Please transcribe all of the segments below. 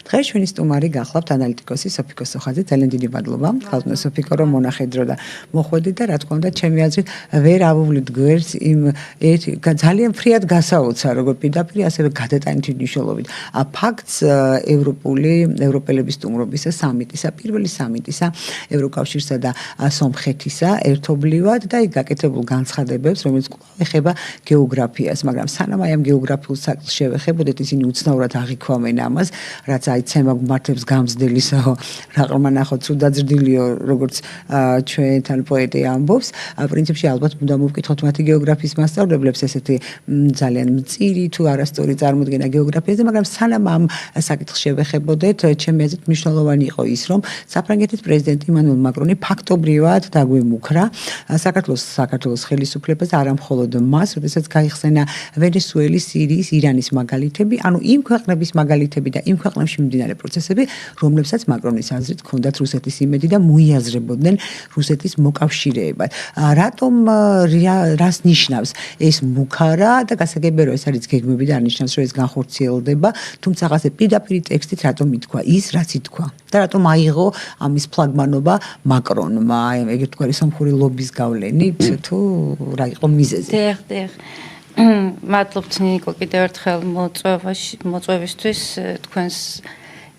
დღეს ჩვენი სტუმარი გახლავთ ანალიტიკოსი სოფიკო სოხაძე. ძალიან დიდი მადლობა. ხალხო სოფიკო რომ მონახეთ დრო და მოხვედით და რა თქმა უნდა ჩემი აზრით ვერ ავუვლით გვერდს იმ ძალიან ფრიად გასაუცა როგორ პირდაპირ ასევე გადატანითი მნიშვნელობით ფაქტს ევროპელების სტუმრობისა სამიტისა, პირველი სამიტისა ევროკავშირსა და სომხეთისა ერთობლივად და იქ გაკეთებულ განცხადებებს, რომელიც კვლავ ეხება გეოგრაფიას, მაგრამ სანამ აი ამ გეოგრაფიულ საკლს შევეხებოდეთ, ისინი უცნაურად აღიქვამენ ამას, რაც აი ცემა გმართებს გამზრდელისაო, რაყრმა ნახოთ სულ დაძრდილიო, როგორც ჩვენთან პოეტი ამბობს, პრინციპში ალბათ უნდა მოვკითხოთ მათი გეოგრაფიის მასწავლებლებს ესეთი ძალიან მწირი თუ არასწორი წარმოდგენა გეოგრაფიაზე, მაგრამ სანამ ამ საკითხს შევეხებოდეთ, ჩემი აზრით მნიშვნელოვანი იყო ის, რომ საფრანგეთის პრეზიდენტი ემანუელ მაკრონი ფაქტობრივად დაგვიმუქრა საქართველოს ხელისუფლებას, არა მხოლოდ მას, როდესაც გაიხსენა ვენესუელის, სირიის, ირანის მაგალითები, ანუ იმ ქვეყნების მაგალითები და იმ ქვეყნებში მიმდინარე პროცესები, რომლებსაც მაკრონის აზრით ჰქონდათ რუსეთის იმედი და მოიაზრებოდნენ რუსეთის მოკავშირეებად. რატომ რას ნიშნავს ეს მუქარა და გასაგებია რომ ეს არის გეგმები და არ ნიშნავს რომ ეს განხორციელდება, თუმცა ასე პირდაპირ ტექსტით რატომ ითქვა ის, რაც ითქვა და რატომ აიღო ამის ფლაგმანობა მაკრონმა, ეგ თქვა სომხური ლობის გავლენით თუ რა იყო მიზეზი? დიახ. მადლობთ ნიკო კიდევ ერთხელ მოწვევისთვის თქვენს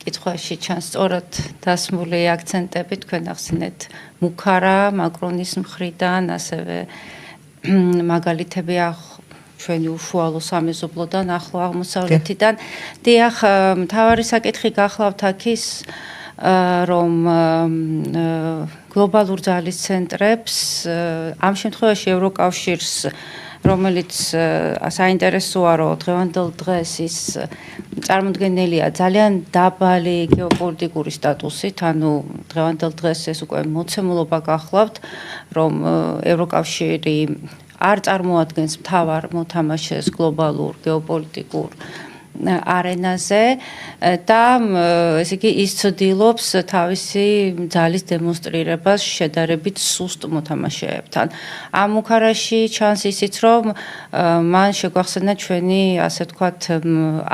კითხვაში ჩანს სწორად დასმული აქცენტები, თქვენ ახსენეთ მუქარა მაკრონის მხრიდან, ასევე მაგალითები ჩვენი უშუალო სამეზობლოდან, ახლო აღმოსავლეთიდან. დიახ, მთავარი საკითხი გახლავთ აქ ის, რომ გლობალურ ძალის ცენტრებს, ამ შემთხვევაში ევროკავშირს, რომელიც საინტერესოა, რომ დღევანდელ დღეს ის წარმოდგენილია ძალიან დაბალი გეოპოლიტიკური სტატუსით, ანუ დღევანდელ დღეს ეს უკვე მოცემულობა გახლავთ, რომ ევროკავშირი არ წარმოადგენს მთავარ მოთამაშეს გლობალურ გეოპოლიტიკურ არენაზე და ესე იგი ის ცდილობს თავისი ძალის დემონსტრირებას შედარებით სუსტ მოთამაშეებთან. ამ მუქარაში ჩანს ისიც, რომ მან შეგვახსენა ჩვენი, ასე ვთქვათ,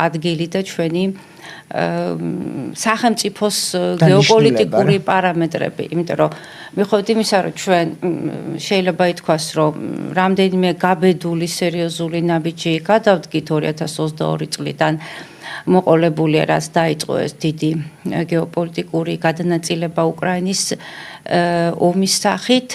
ადგილი და ჩვენი სახელმწიფოს გეოპოლიტიკური პარამეტრები, იმიტომ რომ მიხვდით იმისა, რომ ჩვენ შეიძლება ითქვას, რომ რამდენიმე გაბედული სერიოზული ნაბიჯი გადავდგით 2022 წლიდან მოყოლებულია, რაც დაიწყო ეს დიდი გეოპოლიტიკური გადანაწილება უკრაინის ომის სახით,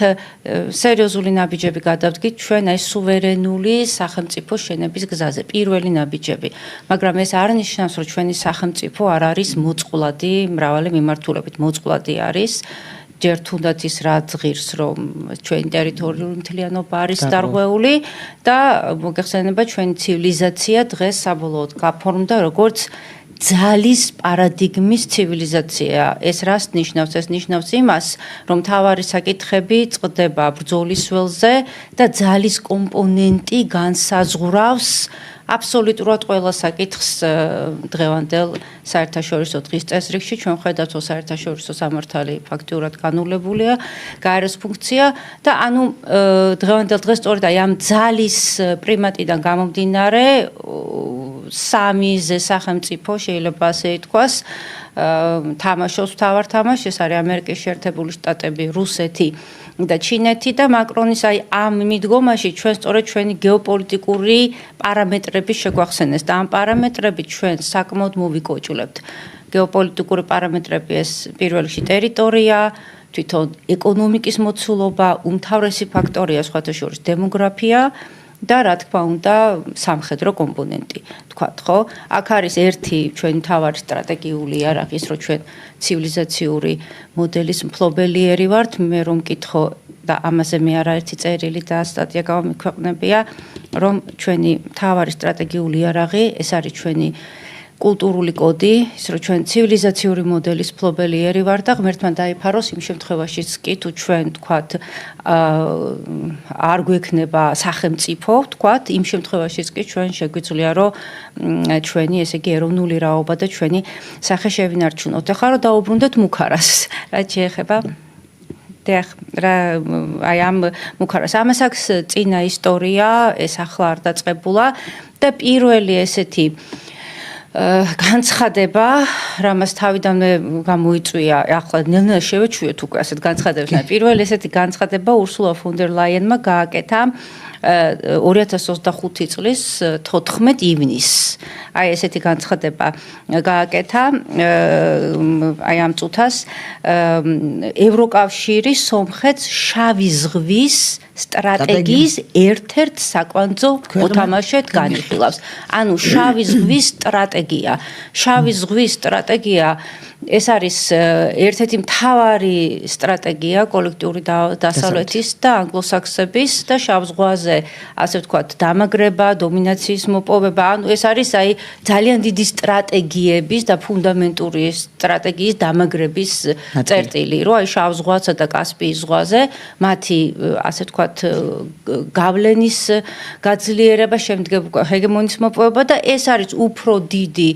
სერიოზული ნაბიჯები გადავდგით ჩვენ აი სუვერენული სახელმწიფო შენების გზაზე, პირველი ნაბიჯები, მაგრამ ეს არ ნიშნავს, რომ ჩვენი სახელმწიფო არ არის მოწყვლადი მრავალი მიმართულებით, მოწყვლადი არის ჯერ თუნდაც ის რაც ღირს, რომ ჩვენი ტერიტორიული მთლიანობა არის დარღვეული და მოგეხსენება ჩვენი ცივილიზაცია დღეს საბოლოოდ გაფორმდა როგორც ძალის პარადიგმის ცივილიზაცია. ეს რას ნიშნავს? ეს ნიშნავს იმას, რომ მთავარი საკითხები წყდება ბრძოლის ველზე და ძალის კომპონენტი განსაზღვრავს აბსოლუტურად ყველა საკითხს დღევანდელ საერთაშორისო დღის წესრიგში. ჩვენ ხედავთ, რომ საერთაშორისო სამართალი ფაქტიურად განულებულია, გაეროს ფუნქცია და ანუ დღევანდელ დღეს სწორედ აი ამ ძალის პრიმატიდან გამომდინარე სამი სახელმწიფო შეიძლება ასე ითქვას თამაშობს მთავარ თამაშს, ეს არის ამერიკის შეერთებული შტატები, რუსეთი და ჩინეთი და მაკრონის აი ამ მიდგომაში ჩვენ სწორედ ჩვენი გეოპოლიტიკური პარამეტრები შეგვახსენეს და ამ პარამეტრებით ჩვენ საკმაოდ მოვიკოჭულებთ. გეოპოლიტიკური პარამეტრები ეს პირველ რიგში ტერიტორია, თვითონ ეკონომიკის მოცულობა, უმთავრესი ფაქტორია სხვათა შორის დემოგრაფია და რა თქმა უნდა სამხედრო კომპონენტი. თქვათ, ხო? აქ არის ერთი ჩვენი მთავარი სტრატეგიული იარაღი, ის რომ ჩვენ ცივილიზაციური მოდელის მფლობელიერი ვართ, მე რომ მკითხო და ამაზე მე არაერთი წერილი და სტატია გამომიქვეყნებია, რომ ჩვენი მთავარი სტრატეგიული იარაღი, ეს არის ჩვენი კულტურული კოდი, ის რომ ჩვენ ცივილიზაციური მოდელის მფლობელიერი ვართ და ღმერთმა დაიფაროს იმ შემთხვევაშიც კი თუ ჩვენ თქვათ არ გვექნება სახელმწიფო, თქვათ, იმ შემთხვევაშიც კი ჩვენ შეგვიძლია რომ ჩვენი ესე იგი ეროვნული რაობა და ჩვენი სახე შევინარჩუნოთ. ახლა რომ დაუბრუნდეთ მუქარას, რაც შეეხება აი ამ მუქარას. ამას აქვს წინა ისტორია, ეს ახლა არ დაწყებულა და პირველი ესეთი განცხადება, რამაც თავიდანვე გამოიწვია, ახლა ნელ-ნელა შევეჩვიოთ უკვე ასეთ განცხადებს. პირველი ესეთი განცხადება ურსულა ფონ დერ ლაიენმა გააკეთა 2025 წლის 14 ივნისს. აი ესეთი განცხადება გააკეთა აი ამ წუთას ევროკავშირის სომხეთს შავი ზღვის სტრატეგიის ერთ-ერთ საკვანძო მოთამაშედ განიხილავს. ანუ შავი ზღვის სტრატეგია. შავი ზღვის სტრატეგია ეს არის ერთ-ერთი მთავარი სტრატეგია კოლექტიური დასავლეთის და ანგლოსაქსების და შავ ზღვაზე, ასე ვთქვათ, დამაგრება, დომინაციის მოპოვება. ანუ ეს არის აი ძალიან დიდი სტრატეგიების და ფუნდამენტური სტრატეგიის დამაგრების წერტილი, რომ აი შავ ზღვასა და კასპიის ზღვაზე მათი, ასე ვთქვათ, გავლენის გაძლიერება, შემდგომ ჰეგემონის მოპოვება და ეს არის უფრო დიდი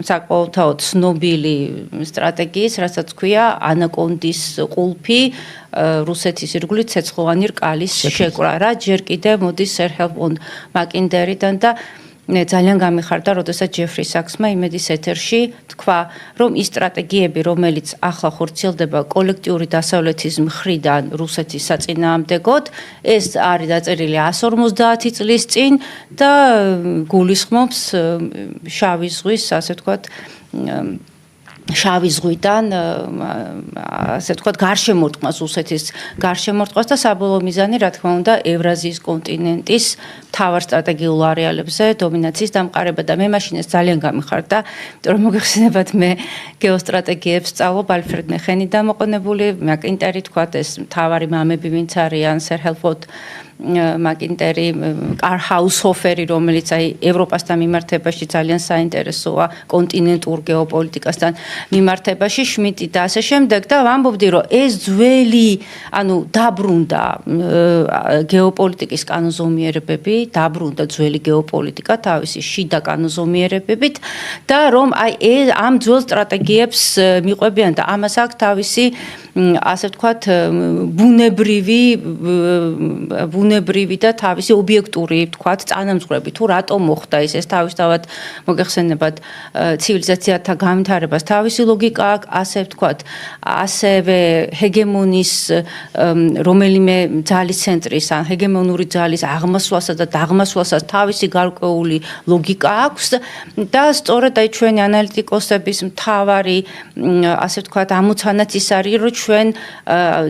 საკმაოდ ცნობილი სტრატეგიის, რასაც ქვია ანაკონდის ყულფი, რუსეთის ირგვლივ ცეცხლოვანი რკალის შეკვრა. რა ჯერ კიდე მოდის სერ ჰელმუნდ მაკინდერიდან და ძალიან გამიხარდა, როდესაც ჯეფრი საქსმა იმედის ეთერში თქვა, რომ ის სტრატეგიები, რომელიც ახლა ხორციელდება კოლექტიური დასავლეთის მხრიდან რუსეთის საწინააღმდეგოდ, ეს არის დაწერილი 150 წლის წინ და გულისხმობს შავი ზღვის, ასე ვთქვათ, შავი ზღვიდან ასე ვთქვათ გარშემორტყმას რუსეთის გარშემორტყმას და საბოლოო მიზანი რა თქმა უნდა ევრაზიის კონტინენტის მთავარ სტრატეგიულ არეალებზე დომინაციის დამყარება და მე მაშინ ეს ძალიან გამიხარდა, იმიტომ რომ მოგეხსენებათ მე გეოსტრატეგიებს სწავლობ ალფრედ მეხენიდან მოყოლებული, მაკინტერი თქვათ ეს მთავარი მამები ვინც არიან სერ ჰელმუნდ მაკინტერი, კარლ ჰაუსჰოფერი, რომელიც აი ევროპასთან მიმართებაში ძალიან საინტერესოა კონტინენტურ გეოპოლიტიკასთან მიმართებაში, შმიტი და ასე შემდეგ და ვამბობდი, რომ ეს ძველი, ანუ დაბრუნდა გეოპოლიტიკის კანონზომიერებები, დაბრუნდა ძველი გეოპოლიტიკა თავისი შიდა კანონზომიერებებით და რომ აი ამ ძველ სტრატეგიებს მიყვებიან და ამას აქვს თავისი ასე ვთქვათ ბუნებრივი და თავისი ობიექტური ვთქვათ წანამძღვრები თუ რატომ მოხდა ეს თავისთავად მოგეხსენებათ ცივილიზაციათა განვითარებას თავისი ლოგიკა აქვს ასე ვთქვათ ასევე ჰეგემონის რომელიმე ძალის ცენტრის ან ჰეგემონური ძალის აღმასვლასა და დაღმასვლასაც თავისი გარკვეული ლოგიკა აქვს და სწორედ აი ჩვენი ანალიტიკოსების მთავარი ასე ვთქვათ ამოცანაც ის არის რომ ჩვენ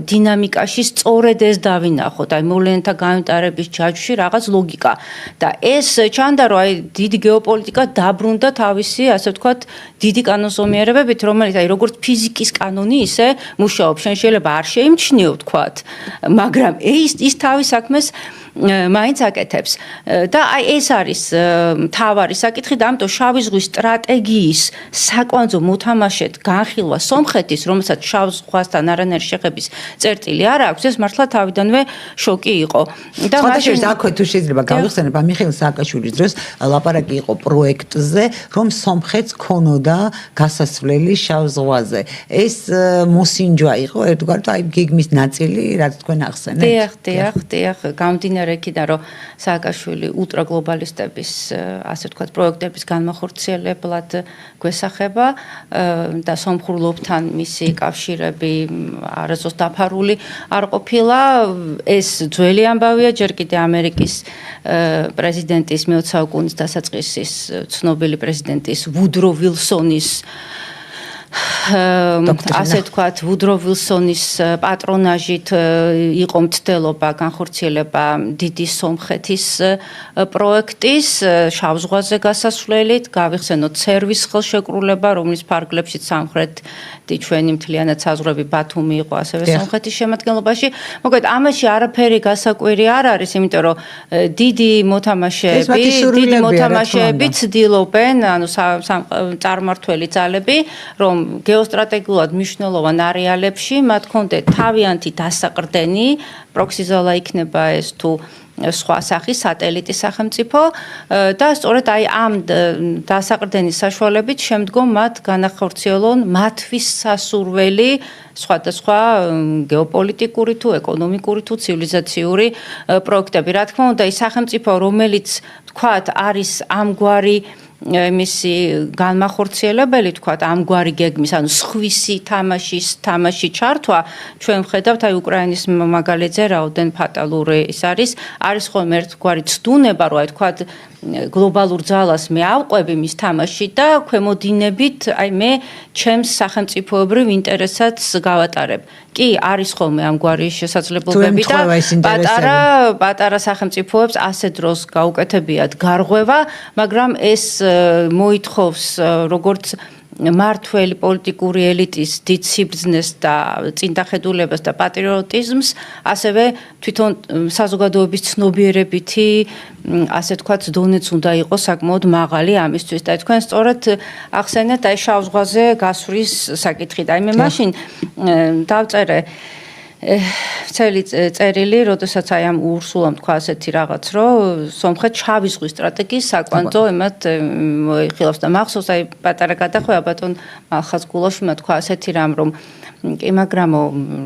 დინამიკაში სწორედ ეს დავინახოთ აი მოვლენათა განვითარების ჯაჭვში რაღაც ლოგიკა და ეს ჩანდა რომ აი დიდი გეოპოლიტიკა დაბრუნდა თავისი ასე ვთქვათ დიდი კანონზომიერებებით რომელიც აი როგორც ფიზიკის კანონი ისე მუშაობს შენ შეიძლება არ შეიმჩნიო ვთქვათ მაგრამ ის თავის საქმეს მაინც აკეთებს და აი ეს არის მთავარი საკითხი და ამიტომ შავი ზღვის სტრატეგიის საკვანძო მოთამაშედ განხილვა სომხეთის რომელსაც შავ ზღვასთან არანაირი შეხების წერტილი არ აქვს ეს მართლა თავიდანვე შოკი იყო და მაშინ აქვე თუ შეიძლება გავიხსენებ მიხეილ სააკაშვილის დროს ლაპარაკი იყო პროექტზე რომ სომხეთს ქონოდა გასასვლელი შავ ზღვაზე ეს მოსინჯვა იყო ერთგვარად აი გეგმის ნაწილი რაც თქვენ ახსენეთ დიახ გამდინარე იქიდან რომ სააკაშვილი ულტრაგლობალისტების ასე ვთქვათ პროექტების განმახორციელებლად გვესახება და სომხურლობთან მისი კავშირები არასდროს დაფარული არ ყოფილა ეს ძველი ამბავია ჯერ კიდე ამერიკის პრეზიდენტის მე-20 საუკუნის დასაწყისის ცნობილი პრეზიდენტის ვუდრო ვილსონის ასე ვთქვათ ვუდრო ვილსონის პატრონაჟით იყო მცდელობა განხორციელება დიდი სომხეთის პროექტის შავ ზღვაზე გასასვლელით გავიხსენოთ სერვის ხელშეკრულება რომლის ფარგლებშიც სამხრეთი ჩვენი მთლიანად საზღვრები ბათუმი იყო ასევე სომხეთის შემადგენლობაში მოკლედ ამაში არაფერი გასაკვირი არ არის იმიტომ რომ დიდი მოთამაშეები ცდილობენ ანუ წარმართველი ძალები რომ გეოსტრატეგიულად მნიშვნელოვან არეალებში მათ ჰქონდეთ თავიანთი დასაყრდენი პროქსი ზონა იქნება ეს თუ სხვა სახის სატელიტი სახელმწიფო და სწორედ აი ამ დასაყრდენის საშუალებით შემდგომ მათ განახორციელონ მათთვის სასურველი სხვადასხვა გეოპოლიტიკური თუ ეკონომიკური თუ ცივილიზაციური პროექტები. რა თქმა უნდა, ის სახელმწიფო, რომელიც თქვათ არის ამგვარი მისი განმახორციელებელი თქვათ ამგვარი გეგმის, ანუ სხვისი თამაში ჩართვა, ჩვენ ვხედავთ აი უკრაინის მაგალითზე რაოდენ ფატალური ის არის ხოლმე ერთგვარი ცდუნება, რომ აი თქვათ გლობალურ ძალას მე ავყვები მის თამაში და ქვემოდინებით აი მე ჩემს სახელმწიფოებრივ ინტერესებს გავატარებ. კი, არის ხოლმე ამგვარი შესაძლებლობები და პატარა სახელმწიფოებს ასე დროს გაუკეთებიათ გარღვევა, მაგრამ ეს მოითხოვს როგორც მართველი პოლიტიკური ელიტის დიდ სიბრძნეს და წინდახედულებას და პატრიოტიზმს, ასევე თვითონ საზოგადოების ცნობიერებითი, ასე თქვათ, დონეც უნდა იყოს საკმაოდ მაღალი ამისთვის. და თქვენ სწორად ახსენეთ აი შავ ზღვაზე გასვრის საკითხი. და მე მაშინ დავწერე წელი წერილი, როდესაც აი ამ ურსულამ თქვა ასეთი რაღაც, რომ სომხეთ შავი ზღვის სტრატეგიის საკვანძო ემად მოიხილავს და მახსოვს აი პატარა გადახვევა ბატონ ხაზ გულოშმა თქვა ასეთი რამ, რომ კი მაგრამო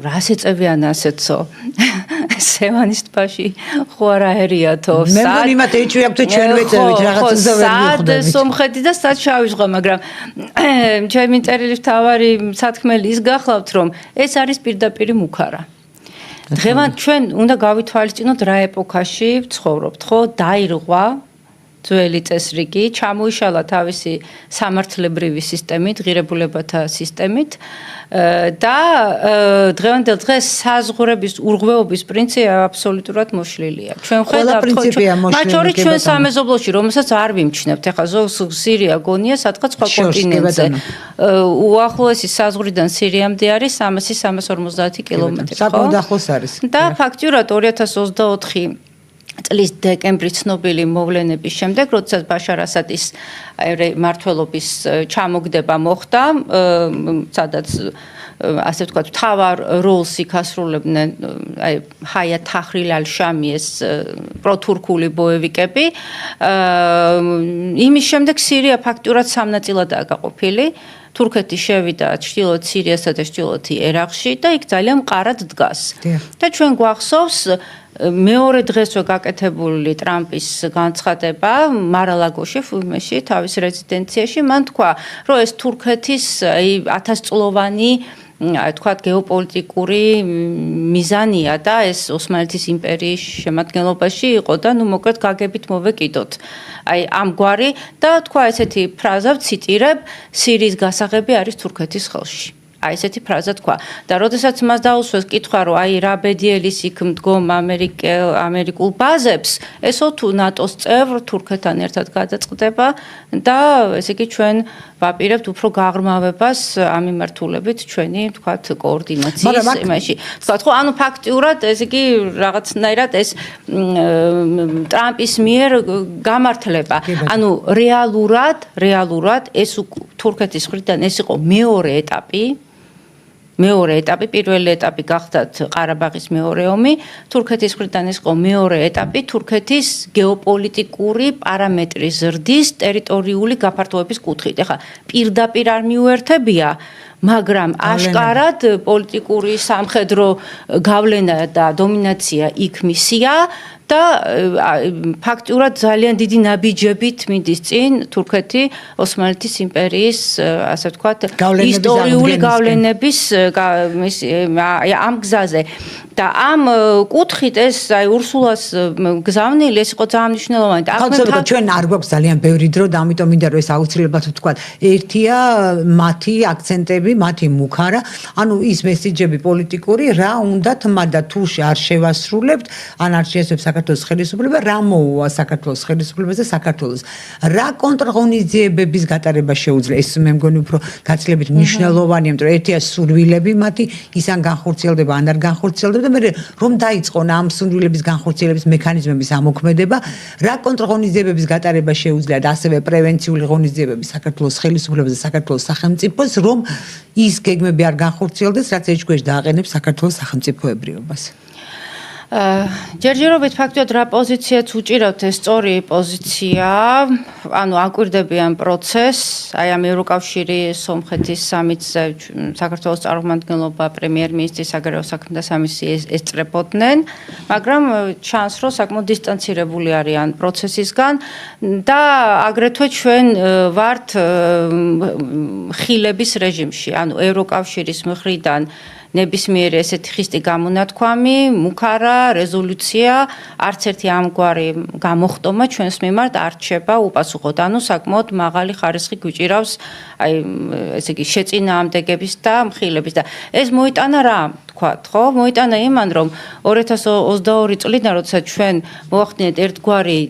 რას ეწევიან ასეთო სევანის ტბაში ხო არა ერიათო მე მგონი მათ ეჭვიათ ჩვენ ვეწევით რაღაც ზოვერი ვიხდებით სომხეთი და სად შავი ზღვა მაგრამ ჩემი წერილის თავარი სათქმელი ის გახლავთ რომ ეს არის პირდაპირი მუქარა დღევანდ ჩვენ უნდა გავითვალისწინოთ რა ეპოქაში ვცხოვრობთ ხო დაირღვა ძველი წესრიგი ჩამოიშალა თავისი სამართლებრივი სისტემით ღირებულებათა სისტემით და დღევანდელ დღეს საზღვრების ურღვეობის პრინციპი აბსოლუტურად მოშლილია. ჩვენ ხედავთ მათ შორის ჩვენ სამეზობლოში, რომელსაც არ ვიმჩნევთ, ეხლა სირია გონია სადღაც სხვა კონტინენტზე. უახლოესი საზღვრიდან სირიამდე არის 300-350 კილომეტრი. საკმაოდ ახლოს არის. და ფაქტურად 2024 წლის დეკემბრის ცნობილი მოვლენების შემდეგ, როდესაც ბაშარ ასადის მმართველობის ჩამოგდება მოხდა, სადაც ასე ვთქვათ, მთავარ როლს იქასრულებდნენ აი ჰაია თაჰრილ ალ-შამიეს პროთურქული ბოევიკები. იმის შემდეგ სირია ფაქტურად სამ ნაწილადაა გაყოფილი. თურქეთი შევიდა ჩრდილოეთ სირიასა და ჩრდილოეთ ერაყში და იქ ძალიან მყარად დგას. და ჩვენ გვახსოვს მეორე დღესვე გაკეთებული ტრამპის განცხადება მარალაგოში ფულმეში თავის რეზიდენციაში მან თქვა რომ ეს თურქეთის 1000 წლოვანი თქვათ გეოპოლიტიკური მიზანია და ეს ოსმალეთის იმპერიის შემადგენლობაში იყო და ნუ მოკლედ გაგებით მოვეკიდოთ. აი ამგვარი და თქვა ესეთი ფრაზა ვციტირებ სირიის გასაღები არის თურქეთის ხელში. აი ესეთი ფრაზა თქვა და როდესაც მას დაუსვეს კითხვა რომ აი რა ბედიელის იქ მდგომ ამერიკულ ბაზებს ესო თუ ნატოს წევრ თურქეთთან ერთად გადაწყდება და ესე იგი ჩვენ ვაპირებთ უფრო გაღრმავებას ამ მიმართულებით ჩვენი თქვათ კოორდინაციის იმაში თქვათ ხო ანუ ფაქტიურად ესე იგი რაღაცნაირად ეს ტრამპის მიერ გამართლება ანუ რეალურად ეს თურქეთის მხრიდან ეს იყო მეორე ეტაპი, პირველი ეტაპი გახდათ ყარაბაღის მეორე ომი, თურქეთის მხრიდან ეს იყო მეორე ეტაპი, თურქეთის გეოპოლიტიკური პარამეტრის ზრდის ტერიტორიული გაფართოების კუთხით. ეხლა პირდაპირ არ მიუერთებია, მაგრამ აშკარად პოლიტიკური სამხედრო გავლენა და დომინაცია იქ მისია და ფაქტურად ძალიან დიდი ნაბიჯებით მიდის წინ თურქეთი ოსმალეთის იმპერიის ასე ვთქვათ ისტორიული გავლენების ამ გზაზე და ამ კუთხით ეს აი ურსულას გზავნილი ეს იყო ძალიან მნიშვნელოვანი და ახლა ჩვენ არ გვაქვს ძალიან ბევრი დრო და ამიტომ მინდა რომ ეს აუცილებლად ვთქვათ ერთია მათი აქცენტები მათი მუქარა ანუ ის მესიჯები პოლიტიკური რა უნდა თმადა თუ არ შევასრულებთ ან არ შეესწრებთ საქართველოს ხელისუფლება რა მოუვა საქართველოს ხელისუფლებაზე საქართველოს რა კონტრღონისძიებების გატარება შეუძლია ეს მე მგონი უფრო გაცილებით მნიშვნელოვანია იმიტომ რომ ერთია სურვილები მათი ის ან განხორციელდება ან არ განხორციელდება და მე რომ დაიწყონ ამ სურვილების განხორციელების მექანიზმების ამოქმედება რა კონტრღონისძიებების გატარება შეუძლია და ასევე პრევენციული ღონისძიებები საქართველოს ხელისუფლებაზე საქართველოს სახელმწიფოს რომ ის გეგმები არ განხორციელდეს რაც ეჭქვეშ დააყენებს საქართველოს სახელმწიფოებრიობას ჯერჯერობით ფაქტობრივად რა პოზიციაც უჭირავთ ეს სწორი პოზიცია, ანუ აკვირდებიან პროცესს, აი ამ ევროკავშირი სომხეთის სამიტზე საქართველოს წარმომადგენლობა პრემიერ-მინისტრი საგარეო საქმეთა სამისი ესწრებოდნენ, მაგრამ ჩანს რომ საკმაოდ დისტანცირებული არიან პროცესისგან და აგრეთვე ჩვენ ვართ ხილების რეჟიმში, ანუ ევროკავშირის მხრიდან ნებისმიერი ესეთი ხისტი გამონათქვამი, მუქარა, რეზოლუცია, არც ერთი ამგვარი გამოხტომა ჩვენს მიმართ არ რჩება უპასუხოდ. ანუ საკმაოდ მაღალი ხარისხი გვიჭირავს აი ესე იგი შეწინააღმდეგების და მხილების და ეს მოიტანა რა თქვათ, ხო? მოიტანა იმან, რომ 2022 წლიდან, როდესაც ჩვენ მოახდინეთ ერთგვარი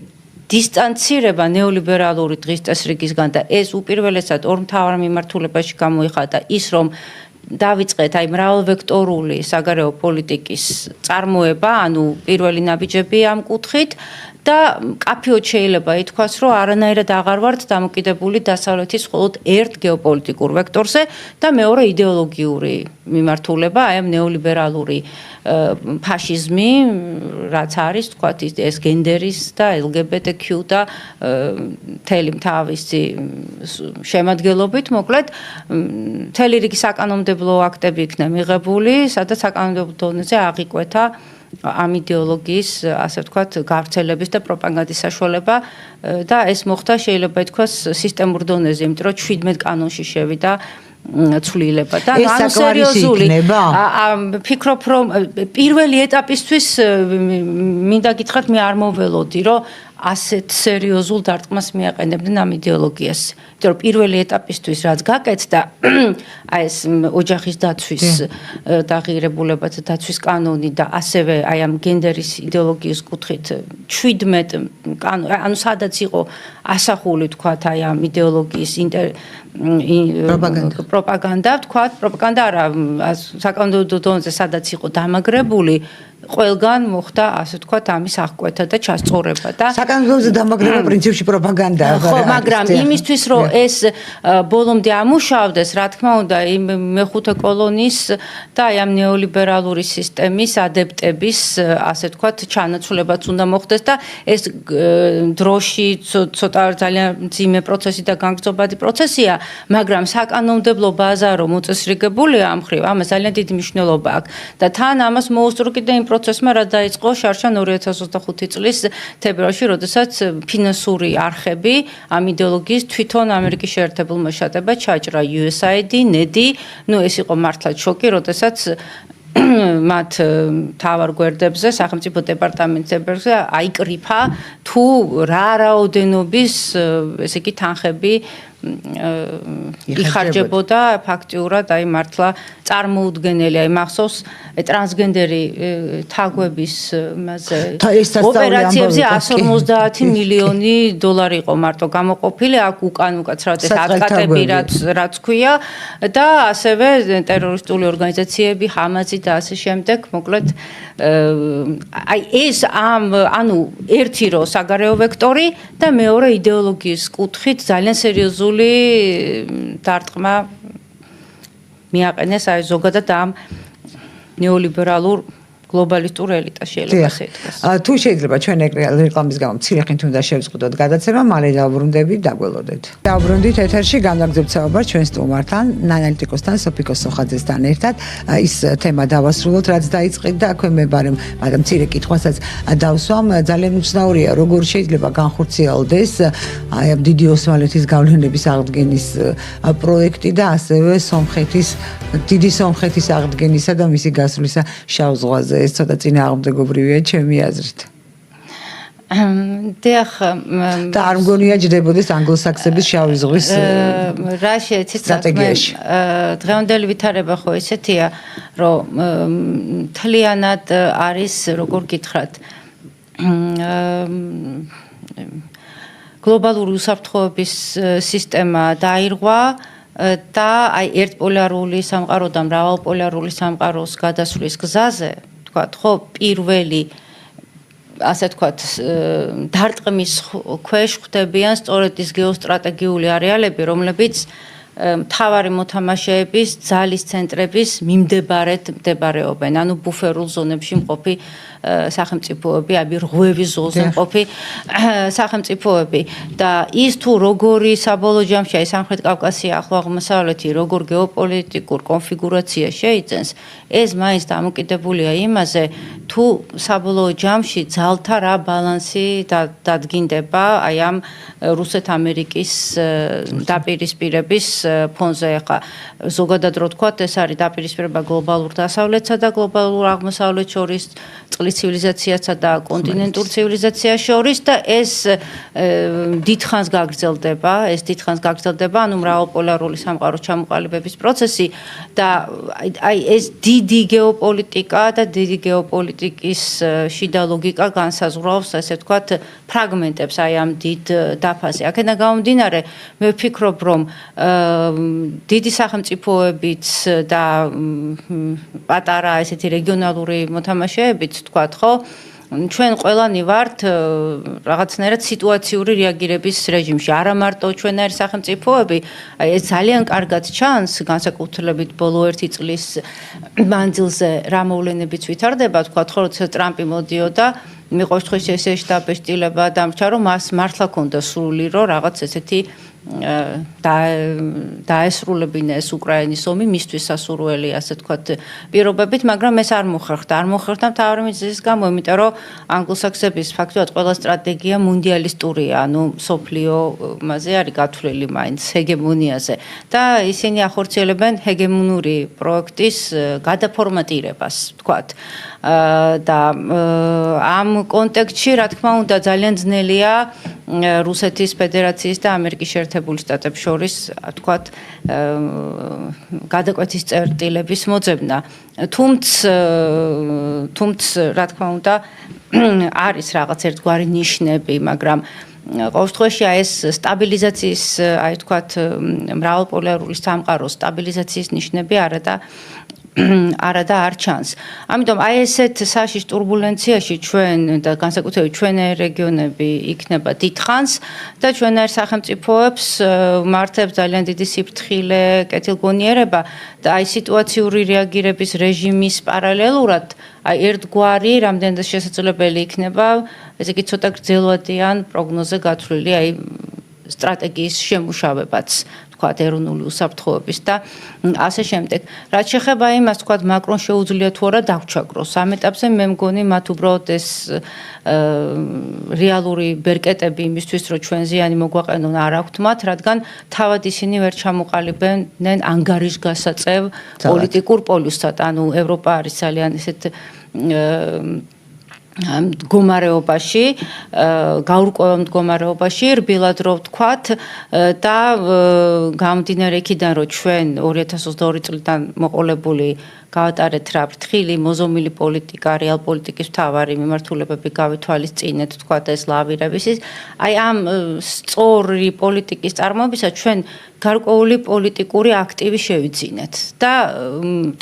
დისტანცირება ნეოლიბერალური დღის წესრიგისგან და ეს უპირველესად ორ მთავარ მიმართულებაში გამოიხატა ის, რომ დავიწყეთ აი მრავალვექტორული საგარეო პოლიტიკის წარმოება, ანუ პირველი ნაბიჯები ამ კუთხით და კაფეოდ შეიძლება ითქვას, რომ არანაირად აღარ ვართ დამოკიდებული დასავლეთის მხოლოდ ერთ გეოპოლიტიკურ ვექტორზე და მეორე იდეოლოგიური მიმართულება, აი ამ ნეოლიბერალური ფაშიზმი, რაც არის, თქვათ, ეს გენდერის და LGBT-Q და მთელი თავისი შემადგენლობით, მოკლედ, მთელი რიგი საკანონმდებლო აქტები იქნა მიღებული, სადაც საკანონმდებლო დონეზე აღიკვეთა ამ იდეოლოგიის, ასე ვთქვათ, გავრცელების და პროპაგანდის საშუალება და ეს მოხდა შეიძლება ითქვას სისტემურ დონეზე, იმიტომ რომ 17 კანონში შევიდა ცვლილება და ანუ სერიოზული ფიქრობ რომ პირველი ეტაპისთვის მინდა გითხრათ მე არ მოველოდი რომ ასეთ სერიოზულ დარტყმას მიაყენებდნენ ამ იდეოლოგიას. იმიტომ რომ პირველი ეტაპისთვის რაც გაკეთდა აი ეს ოჯახის დაცვის დაღირებულებათა დაცვის კანონი და ასევე აი ამ გენდერის იდეოლოგიის კუთხით 17 კანონი, ანუ სადაც იყო ასახული თქვათ აი ამ იდეოლოგიის პროპაგანდა, თქვათ, პროპაგანდა არა, საკანონმდებლო დონეზე სადაც იყო დამაგრებული, ყველგან მოხდა, ასე ვთქვათ, ამის აღკვეთა და ჩასწორება და საკანონმდებლოზე დამაგრება პრინციპში პროპაგანდაა. ხო, მაგრამ იმისთვის, რომ ეს ბოლომდე ამუშავდეს, რა თქმა უნდა, იმ მეხუთე კოლონის და აი ამ ნეოლიბერალური სისტემის ადეპტების, ასე ვთქვათ, ჩანაცვლებაც უნდა მოხდეს და ეს დროში ცოტა ძალიან მძიმე პროცესი და განგრძობადი პროცესია, მაგრამ საკანონმდებლო ბაზა რომ მოწესრიგებულია ამ ხრივ, ამას ძალიან დიდი მნიშვნელობა აქვს და თან ამას მოუსწრო იმ პროცესმა, რაც დაიწყო შარშან 2025 წლის თებერვალში, როდესაც ფინანსური არხები ამ იდეოლოგიის თვითონ ამერიკის შეერთებულმა შტატებმა ჩაჭრა USAID, NED, ну ეს იყო მართლაც შოკი, როდესაც მათ თავარ გვერდებზე, სახელმწიფო დეპარტამენტებზე აიკრიფა თუ რა რაოდენობის, ესე იგი თანხები იხარჯებოდა ფაქტიურად აი მართლა წარმოუდგენელი, აი მახსოვს ტრანსგენდერი თაგვების მასე ოპერაციებზე 150 მილიონი დოლარი იყო მარტო გამოყოფილი, აქ უკან უკაცრავად ეს აკატები რაც ქვია და ასევე ტერორისტული ორგანიზაციები, ჰამასი და ასე შემდეგ, მოკლედ აი ეს ანუ ერთი რო საგარეო ვექტორი და მეორე იდეოლოგიის კუთხით ძალიან სერიოზული დარტყმა მიაყენეს აი ზოგადად ამ ნეოლიბერალურ გლობალისტურ ელიტას შეიძლება ასე ითქვას. თუ შეიძლება ჩვენ რეკლამის გამო მცირე ხნით უნდა შევწყვიტოთ გადაცემა, მალე დავბრუნდებით, დაგველოდეთ. დავბრუნდით ეთერში განაგრძობთ საუბარს ჩვენ სტუმართან, ანალიტიკოსთან სოფიკო სოხაძესთან ერთად. ის თემა დავასრულოთ, რაც დაიწყეთ და აქვე მე ბარემ მცირე კითხვასაც დავსვამ. ძალიან უცნაურია, როგორ შეიძლება განხორციელდეს აი ამ დიდი ოსმალეთის გავლენების აღდგენის პროექტი და ასევე დიდი სომხეთის აღდგენისა და მისი გასვლისა შავ ზღვაზე. ეს ცოტა წინააღმდეგობრივია ჩემი აზრით. დიახ, და არ მგონია ჯდებოდეს ანგლოსაქსების შავი ზღვის რა სტრატეგიაში. დღევანდელი ვითარება ხო ესეთია, რომ მთლიანად არის, როგორ გითხრათ, გლობალური უსაფრთხოების სისტემა დაირღვა და აი ერთპოლარული სამყაროდან მრავალპოლარული სამყაროს გადასვლის გზაზე, თქვათ, ხო, პირველი ასე ვთქვათ, დარტყმის ქვეშ ხდებიან სწორედ ის გეოსტრატეგიული არეალები, რომლებიც მთავარი მოთამაშეების ძალის ცენტრების მიმდებარედ მდებარეობენ, ანუ ბუფერულ ზონებში მყოფი სახელმწიფოები, აი რღვევის ზოლზე მყოფი სახელმწიფოები და ის თუ როგორი საბოლოო ჯამში აი სამხრეთ კავკასია, ახლო აღმოსავლეთი როგორ გეოპოლიტიკურ კონფიგურაცია შეიძენს, ეს მაინც დამოკიდებულია იმაზე, თუ საბოლოო ჯამში ძალთა რა ბალანსი დადგინდება აი ამ რუსეთ-ამერიკის დაპირისპირების ფონზე. ახლა ზოგადად რო თქვათ, ეს არის დაპირისპირება გლობალურ დასავლეთსა და გლობალურ აღმოსავლეთს შორის, წყლის ცივილიზაციასა და კონტინენტურ ცივილიზაციას შორის და ეს დიდხანს გაგრძელდება, ანუ მრავალპოლარული სამყაროს ჩამოყალიბების პროცესი და აი ეს დიდი გეოპოლიტიკა და დიდი გეოპოლიტიკის შიდა ლოგიკა განსაზღვრავს, ასე ვთქვათ, ფრაგმენტებს აი ამ დიდ დაფაზე. აქედან გამომდინარე, მე ვფიქრობ, რომ დიდი სახელმწიფოებიც და პატარა ესეთი რეგიონალური მოთამაშეებიც თქვათ, ხო? ჩვენ ყველანი ვართ რაღაცნაირად სიტუაციური რეაგირების რეჟიმში. არა მარტო ჩვენაირი სახელმწიფოები, აი ეს ძალიან კარგად ჩანს, განსაკუთრებით ბოლო 1 წლის მანძილზე რა მოვლენებიც ვითარდება, თქვათ, ხო, როცა ტრამპი მოდიოდა, მე ყოველ შემთხვევაში ესე შტაბ-ეშტილება დამრჩა, რომ მას მართლა ქონდა სრული, რომ რაღაც ესეთი დაესრულებინა ეს უკრაინის ომი მისთვის სასურველი, ასე ვთქვათ, პირობებით, მაგრამ ეს არ მოხერხდა მთავარი მიზეზის გამო, იმიტომ რომ ანგლოსაქსების ფაქტობრივად ყველა სტრატეგია მუნდიალისტურია, ანუ სოფლიომაზე არის გათვლილი მაინც ჰეგემონიაზე და ისინი ახორციელებენ ჰეგემონური პროექტის გადაფორმატირებას, ვთქვათ. და ამ კონტექსტში, რა თქმა უნდა, ძალიან ძნელია რუსეთის ფედერაციის და ამერიკის შეერთებული შტატების შორის, თქვათ, გადაკვეთის წერტილების მოძებნა. თუმცა, რა თქმა უნდა, არის რაღაც ერთგვარი ნიშნები, მაგრამ ყოველ შემთხვევაში ეს სტაბილიზაციის, აი თქვათ, მრავალპოლარული სამყაროს სტაბილიზაციის ნიშნები არა და არ ჩანს. ამიტომ აი ესეთ საშიშ ტურბულენციაში ჩვენ და განსაკუთრებით ჩვენაირ რეგიონები იქნება დიდხანს და ჩვენაირ სახელმწიფოებს მართებს ძალიან დიდი სიფრთხილე, კეთილგონიერება და აი სიტუაციური რეაგირების რეჟიმის პარალელურად აი ერთგვარი რამდენადაც შესაძლებელი იქნება, ესე იგი ცოტა გრძელვადიან პროგნოზე გათვლილი აი სტრატეგიის შემუშავებაც. თქვათ ეროვნული უსაფრთხოების და ასე შემდეგ. რაც შეეხება იმას, თქვათ, მაკრონ შეუძლია თუ არა დაგვჩაგროს. ამ ეტაპზე მე მგონი მათ უბრალოდ ეს რეალური ბერკეტები იმისთვის, რომ ჩვენ ზიანი მოგვაყენონ, არ აქვთ მათ, რადგან თავად ისინი ვერ ჩამოყალიბებენ ანგარიშგასაწევ პოლიტიკურ პოლუსად. ანუ ევროპა არის ძალიან ესეთ მდგომარეობაში, გაურკვეველ მდგომარეობაში, რბილად რო ვთქვათ და გამომდინარე იქიდან, რომ ჩვენ 2022 წლიდან მოყოლებული გავატარეთ რა ფრთხილი, მოზომილი პოლიტიკა, რეალ პოლიტიკის მთავარი მიმართულებები გავითვალისწინეთ, თქვათ, ეს ლავირების. აი ამ სწორი პოლიტიკის წარმოებისას ჩვენ გარკვეული პოლიტიკური აქტივი შევიძინეთ და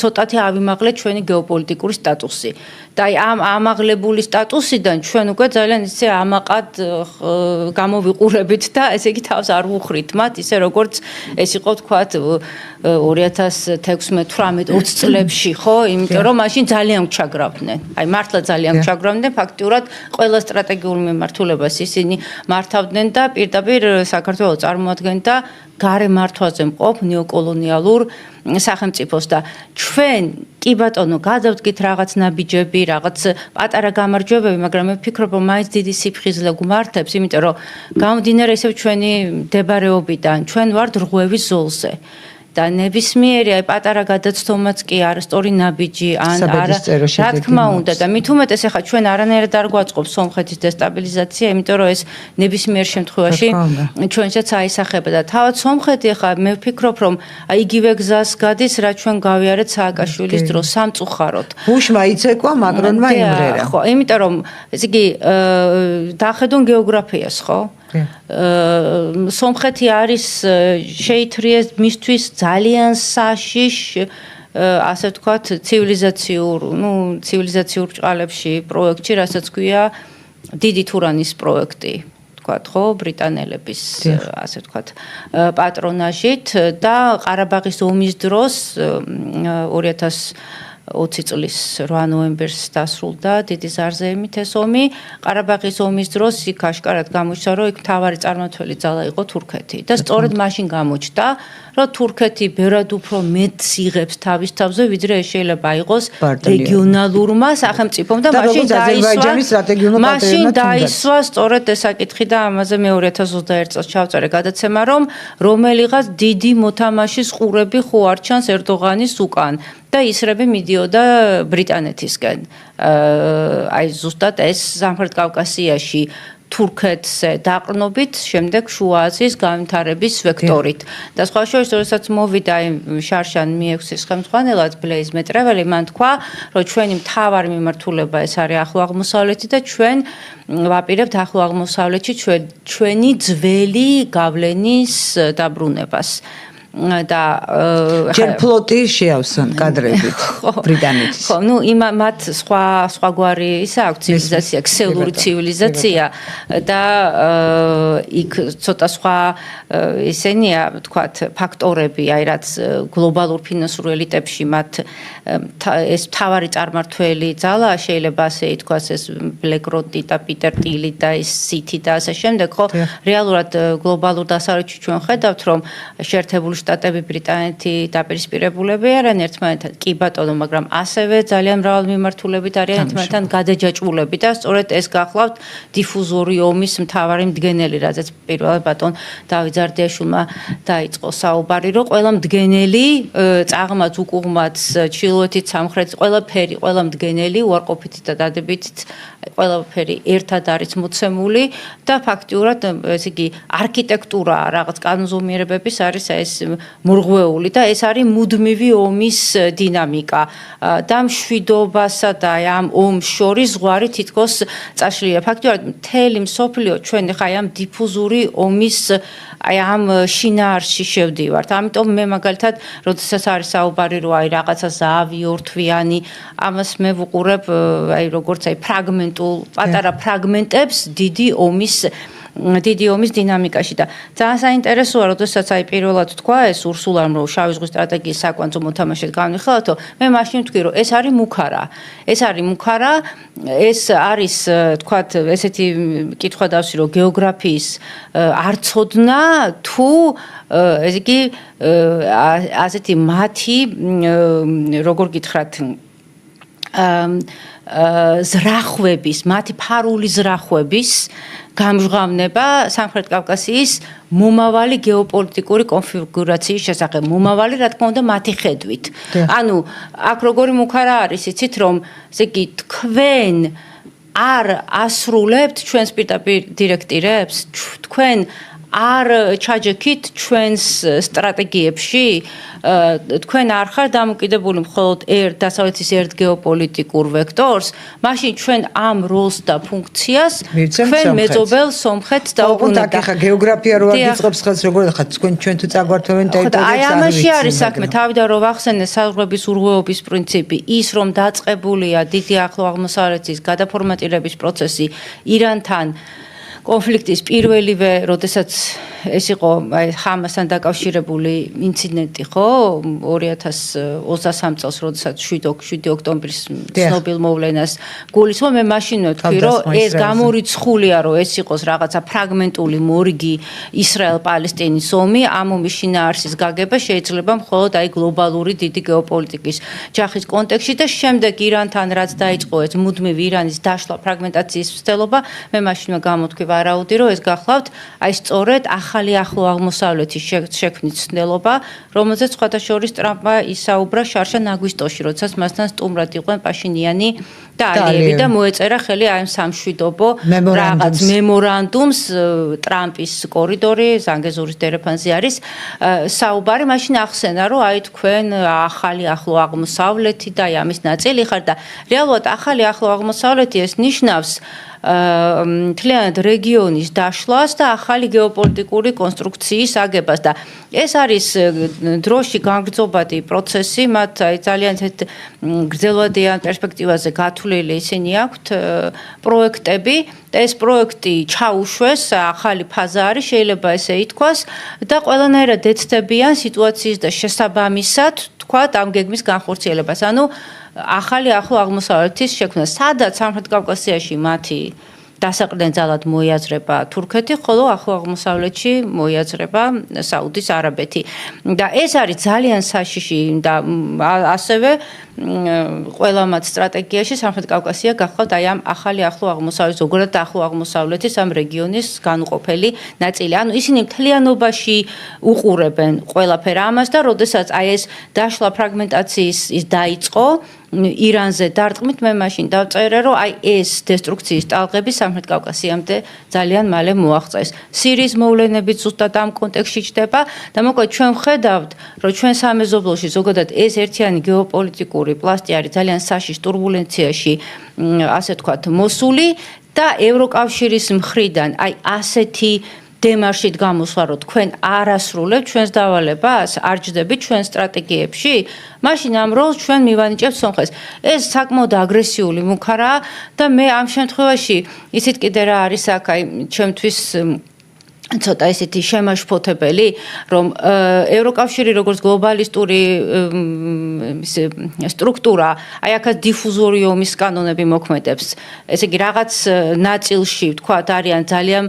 ცოტათი ავიმაღლეთ ჩვენი გეოპოლიტიკური სტატუსი. და აი ამ ამაღლებული სტატუსიდან ჩვენ უკვე ძალიან ისე ამაყად გამოვიყურებით და ესე იგი თავს არ ვუხრით მათ, ისე როგორც ეს იყო, თქვათ, 2016-18-20 წლებში, ხო? იმიტომ რომ მაშინ ძალიან ჩაგრავდნენ. აი მართლა ძალიან ჩაგრავდნენ, ფაქტიურად ყველა სტრატეგიულ მიმართულებას ისინი მართავდნენ და პირდაპირ საქართველოს წარმოადგენდა გარე მართვაზე მყოფ ნეოკოლონიალურ სახელმწიფოს და ჩვენ კი ბატონო გადავდგით რაღაც ნაბიჯები, რაღაც პატარა გამარჯვებები, მაგრამ მე ვფიქრობ, რომ მაინც დიდი სიფხიზლე გვმართებს, იმიტომ რომ გამომდინარე ისევ ჩვენი მდებარეობიდან, ჩვენ ვართ რღვევის ზოლზე. და ნებისმიერი აი პატარა გადაცდომაც კი არ სწორი ნაბიჯი ან არა, რა თქმა უნდა და მით უმეტეს ახლა ჩვენ არანაირად არ გვაწყობს სომხეთის დესტაბილიზაცია, იმიტომ რომ ეს ნებისმიერ შემთხვევაში ჩვენსაც აისახება და თავად სომხეთი ახლა მე ვფიქრობ, რომ აი იგივე გზას გადის, რა ჩვენ გავიარეთ სააკაშვილის დროს სამწუხაროდ. ბუშმა იცეკვა, მაკრონმა იმღერა. ხო, იმიტომ რომ ესე იგი დახედონ გეოგრაფიას, ხო? სომხეთი არის შეითრიეს მისთვის ძალიან საშიშ, ასე ვთქვათ, ცივილიზაციურ ჭყალებში პროექტში, რასაც ქვია დიდი თურანის პროექტი. ვთქვათ, ხო, ბრიტანელების ასე ვთქვათ, პატრონაჟით და ყარაბაღის ომის დროს 2020 წლის 8 ნოემბერს დასრულდა დიდი ზარზეებით ეს ომი. ყარაბაღის ომის დროს იქ აშკარად გამოჩნდა, რომ იქ მთავარი წარმმართველი ძალა იყო თურქეთი და სწორედ მაშინ გამოჩნდა, რომ თურქეთი ბევრად უფრო მეტს იღებს თავის თავზე, ვიდრე ეს შეიძლება იყოს რეგიონალურმა სახელმწიფომ და მაშინ დაისვა სწორედ ეს საკითხი და ამაზე მე 2021 წელს ჩავწერე გადაცემა, რომ რომელიღაც დიდი მოთამაშის ყურები ხო არ ჩანს ერდოღანის უკან და ისრები მიდიოდა ბრიტანეთისკენ. აი ზუსტად ეს სამხრეთ კავკასიაში თურქეთზე დაყრდნობით, შემდეგ შუა აზიის განვითარების ვექტორით. და სხვა შორის, როდესაც მოვიდა შარშან მიექვსის ხელმძღვანელად ბლეიზ მეტრეველი, მან თქვა, რომ ჩვენი მთავარი მიმართულება ეს არის ახლო აღმოსავლეთი და ჩვენ ვაპირებთ ახლო აღმოსავლეთში ჩვენი ძველი გავლენის დაბრუნებას. და ჯერ ფლოტი შეავსონ კადრებით ბრიტანეთის. ხო, მათ სხვაგვარი ისა აქვს ცივილიზაცია, ქსელური ცივილიზაცია და იქ ცოტა სხვა ისენია, ვთქვათ, ფაქტორები, აი რაც გლობალურ ფინანსურ ელიტებში მათ ეს მთავარი წარმმართველი ძალა შეიძლება ასე ითქვას, ეს ბლეკროტი და პიტერ ტილი და ეს სითი და ასე შემდეგ, ხო, რეალურად გლობალურ დასავლეთში ჩვენ ხედავთ, რომ შეერთებული შტატები ბრიტანეთი დაპირისპირებულები არიან ერთმანეთთან, კი ბატონო, მაგრამ ასევე ძალიან მრავალ მიმართულებით არიან ერთმანეთთან გადაჯაჭვულები და სწორედ ეს გახლავთ დიფუზორი ომის მთავარი მდგენელი, რაზეც პირველად ბატონ დავით ზარდიაშვილმა დაიწყო საუბარი, რომ ყველა მდგენელი წაღმაც, უკუღმაც, ჩრდილოეთით, სამხრეთით, ყველა მდგენელი უარყოფითით და დადებითით ყველაფერი ერთად არის მოცემული და ფაქტიურად ესე იგი არქიტექტურა რაღაც კანონზომიერებების არის ეს მორღვეული და ეს არის მუდმივი ომის დინამიკა და მშვიდობასა და ამ ომს შორის ზღვარი თითქოს წაშლილია. ფაქტიურად მთელი მსოფლიო ჩვენ ხა ამ დიფუზური ომის აი ამ შინაარსში შევდივართ. ამიტომ მე მაგალითად, როდესაც არის საუბარი, რომ აი რაღაცა ზავი ორთვიანი, ამას მე ვუყურებ აი როგორც აი ფრაგმენტულ პატარა ფრაგმენტებს დიდი ომის დინამიკაში და ძალიან საინტერესოა, როდესაც აი პირველად თქვა ეს ურსულამ, რომ შავი ზღვის სტრატეგიის საკვანძო მოთამაშედ განვიხილავთო, მე მაშინ ვთქვი, რომ ეს არის მუქარა. ეს არის თქვათ ესეთი კითხვა დავსვი, რომ გეოგრაფიის არცოდნა თუ ესე იგი ასეთი მათი როგორ გითხრათ ზრახვების, მათი ფარული ზრახვების გამჟღავნება სამხრეთ კავკასიის მომავალი გეოპოლიტიკური კონფიგურაციის შესახებ. მომავალი, რა თქმა უნდა, მათი ხედვით. ანუ აქ როგორი მუქარა არის, იცით, რომ ესე იგი თქვენ არ ასრულებთ ჩვენს პირდაპირ დირექტივებს, თქვენ არ ჩაჯექით ჩვენს სტრატეგიებში, თქვენ არ ხარ დამოკიდებული მხოლოდ დასავლეთის ერთ გეოპოლიტიკურ ვექტორს, მაშინ ჩვენ ამ როლს და ფუნქციას თქვენ მეძობელ სომხეთს დაუბრუნებთ. და გეოგრაფია რო არ გიწყობს ხელს, როგორ ხარ ჩვენ თუ წაგვართოვენ ტერიტორიებს. აი ამაში არის საქმე, თავიდან რომ ვახსენე საზღვრების ურღვეობის პრინციპი, ის რომ დაწყებულია დიდი ახლო აღმოსავლეთის გადაფორმატირების პროცესი ირანთან კონფლიქტის პირველივე, როდესაც ეს იყო აი ჰამასთან დაკავშირებული ინციდენტი, ხო, 2023 წელს, როდესაც 7 ოქტომბრის ცნობილ მოვლენას გულისხმობ, მე მაშინ ვთქვი, რომ ეს გამორიცხულია, რომ ეს იყოს რაღაცა ფრაგმენტული მორიგი ისრაელ-პალესტინის ომი, ამ ომის შინაარსის გაგება შეიძლება მხოლოდ აი გლობალური დიდი გეოპოლიტიკის ჯახის კონტექსტში და შემდეგ ირანთან რაც დაიწყო ეს მუდმივი ირანის დაშლა ფრაგმენტაციის მცდელობა, მე მაშინვე გამოთქვი ვარაუდი, რომ ეს გახლავთ აი სწორედ ახალი ახლო აღმოსავლეთის შექმნის ცდელობა, რომელზეც სხვათა შორის ტრამპმა ისაუბრა შარშან აგვისტოში, როდესაც მასთან სტუმრად იყვნენ პაშინიანი და ალიევი და მოეწერა ხელი აი სამშვიდობო რაღაც მემორანდუმს, ტრამპის კორიდორი, ზანგეზურის დერეფანზე არის საუბარი, მაშინ ახსენა, რომ აი თქვენ ახალი ახლო აღმოსავლეთი და აი ამის ნაწილი ხარ და რეალურად ახალი ახლო აღმოსავლეთი ეს ნიშნავს მთლიანად რეგიონის დაშლას და ახალი გეოპოლიტიკური კონსტრუქციის აგებას და ეს არის დროში განგრძობადი პროცესი, მათ ძალიან გრძელვადიან პერსპექტივაზე გათვლილი ისინი აქვთ პროექტები და ეს პროექტი ჩაუშვეს, ახალი ფაზა არის, შეიძლება ესე ითქვას და ყველანაირად ეცდებიან სიტუაციის და შესაბამისად თქვათ ამ გეგმის განხორციელებას. ანუ ახალი ახლო აღმოსავლეთის შექმნა, სადაც სამხრეთ კავკასიაში მათი დასაყრდენ ძალად მოიაზრება თურქეთი, ხოლო ახლო აღმოსავლეთში მოიაზრება საუდის არაბეთი. და ეს არის ძალიან საშიში და ასევე ყველა მათ სტრატეგიაში სამხრეთ კავკასია გახლავთ აი ამ ახალი ახლო აღმოსავლეთის, ზოგადად ახლო აღმოსავლეთის ამ რეგიონის განუყოფელი ნაწილი. ანუ ისინი მთლიანობაში უყურებენ ყველაფერ ამას და როდესაც აი ეს დაშლა ფრაგმენტაციის ის დაიწყო ირანზე დარტყმით, მე მაშინ დავწერე, რომ აი ეს დესტრუქციის ტალღები სამხრეთ კავკასიამდე ძალიან მალე მოაღწევს. სირიის მოვლენებით ზუსტად ამ კონტექსტში ჩდება და მოკლედ ჩვენ ვხედავთ, რომ ჩვენ სამეზობლოში ზოგადად ეს ერთიანი გეოპოლიტიკური პლასტი არის ძალიან საშიშ ტურბულენციაში, ასე ვთქვათ, მოსული და ევროკავშირის მხრიდან აი ასეთი დემარშით გამოსვლა, რომ თქვენ არ ასრულებთ ჩვენს დავალებას, არ ჯდებით ჩვენ სტრატეგიებში, მაშინ ამ როლს ჩვენ მივანიჭებთ სომხეთს. ეს საკმაოდ აგრესიული მუქარაა და მე ამ შემთხვევაში ისიც კიდე რა არის აქ აი ჩემთვის ცოტა ისეთი შემაშფოთებელი, რომ ევროკავშირი როგორც გლობალისტური სტრუქტურა, აი აქაც დიფუზორი ომის კანონები მოქმედებს. ესე იგი რაღაც ნაწილში, ვთქვათ, არიან ძალიან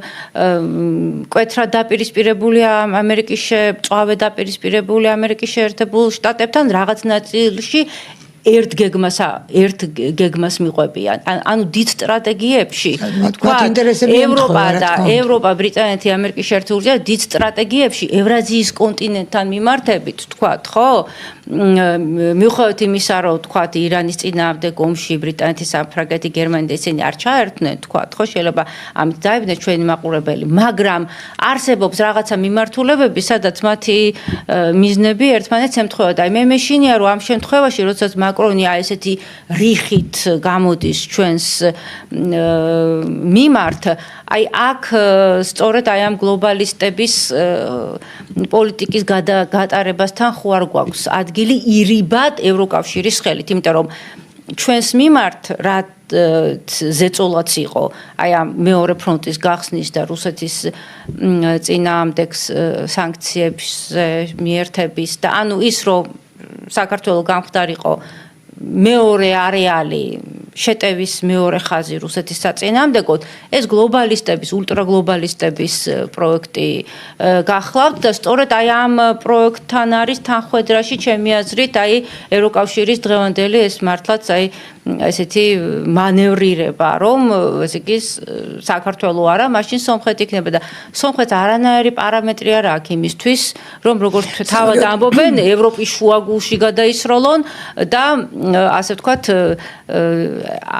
მკვეთრად დაპირისპირებული ამერიკის მწვავე დაპირისპირებული ამერიკის შეერთებულ შტატებთან, რაღაც ნაწილში ერთ გეგმას მიყვებიან. ანუ დიდ სტრატეგიებში, თქვათ, ევროპა, ბრიტანეთი, ამერიკის შეერთებული შტატები დიდ სტრატეგიებში ევრაზიის კონტინენტთან მიმართებით, თქვათ, ხო? მიუხედავად იმისა, რომ თქვათ, ირანის წინააღმდეგ ომში ბრიტანეთი, საფრანგეთი, გერმანია ისინი არ ჩაერთნენ, თქვათ, ხო, შეიძლება ამით დაიბნეს ჩვენი მაყურებელი, მაგრამ არსებობს რაღაცა მიმართულებები, სადაც მათი მიზნები ერთმანეთს ემთხვევა. აი მე მეშინია, რომ ამ შემთხვევაში, როდესაც მაკრონი აი ესეთი რიხით გამოდის ჩვენს მიმართ, აი აქ სწორედ აი ამ გლობალისტების პოლიტიკის გატარებასთან ხო არ გვაქვს ადგილი ირიბად ევროკავშირის ხელით, იმიტომ რომ ჩვენს მიმართ რა ზეწოლაც იყო აი ამ მეორე ფრონტის გახსნის და რუსეთის წინააღმდეგ სანქციების მიერთების და ანუ ის რომ საქართველოს გამხდარიყო მეორე არეალი შეტევის მეორე ხაზი რუსეთის საწინააღმდეგოდ ეს გლობალისტების, ულტრაგლობალისტების პროექტი გახლავთ და სწორედ აი ამ პროექტთან არის თანხვედრაში ჩემი აზრით აი ევროკავშირის დღევანდელი ეს მართლაც აი ესეთი მანევრირება, რომ ესე იგი საქართველოს არა, მაშინ სომხეთი იქნება და სომხეთს არანაირი პარამეტრი არ აქვს იმისთვის, რომ როგორც თავად ამბობენ, ევროპის შუაგულში გადაისროლონ და ასე ვთქვათ,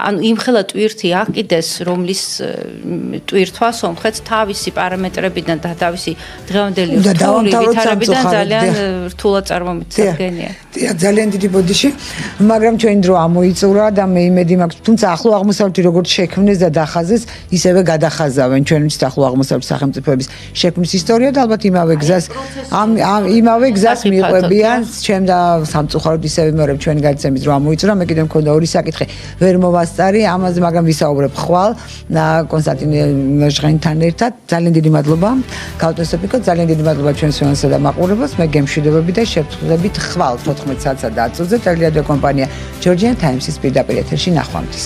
ანუ იმხელა ტვირთი აყიდეს, რომლის ტვირთვა სომხეთს თავისი პარამეტრებიდან და თავისი დღევანდელი ვითარებიდან ძალიან რთულად წარმომიდგენია. ძალიან დიდი ბოდიში, მაგრამ ჩვენი დრო ამოიწურა და მე იმედი მაქვს, თუმცა ახლო აღმოსავლეთი როგორც შექმნეს და დახაზეს, ისევე გადახაზავენ ჩვენ ვიცით ახლო აღმოსავლეთის სახელმწიფოების შექმნის ისტორია და ალბათ იმავე გზას მიყვებიან, ჩემ და სამწუხაროდ ისევე მეორე ჩვენი გადაცემის დრო ამოიწურა, მე კიდევ მქონდა ორი საკითხი, ვერ მოვასწარი ამაზე, მაგრამ ვისაუბრებ ხვალ კონსტანტინ ჟღენთან ერთად. ძალიან დიდი მადლობა, ქალთესოფიკო, ძალიან დიდი მადლობა ჩვენს სიუჟეტსა და მაყურებელს. მე გემშვიდობები და შევხვდებით ხვალ 14 საათსა და 10-ზე ტელევიზია კომპანია Georgian Times-ის პირდაპირ ეთერში ნახვამდის.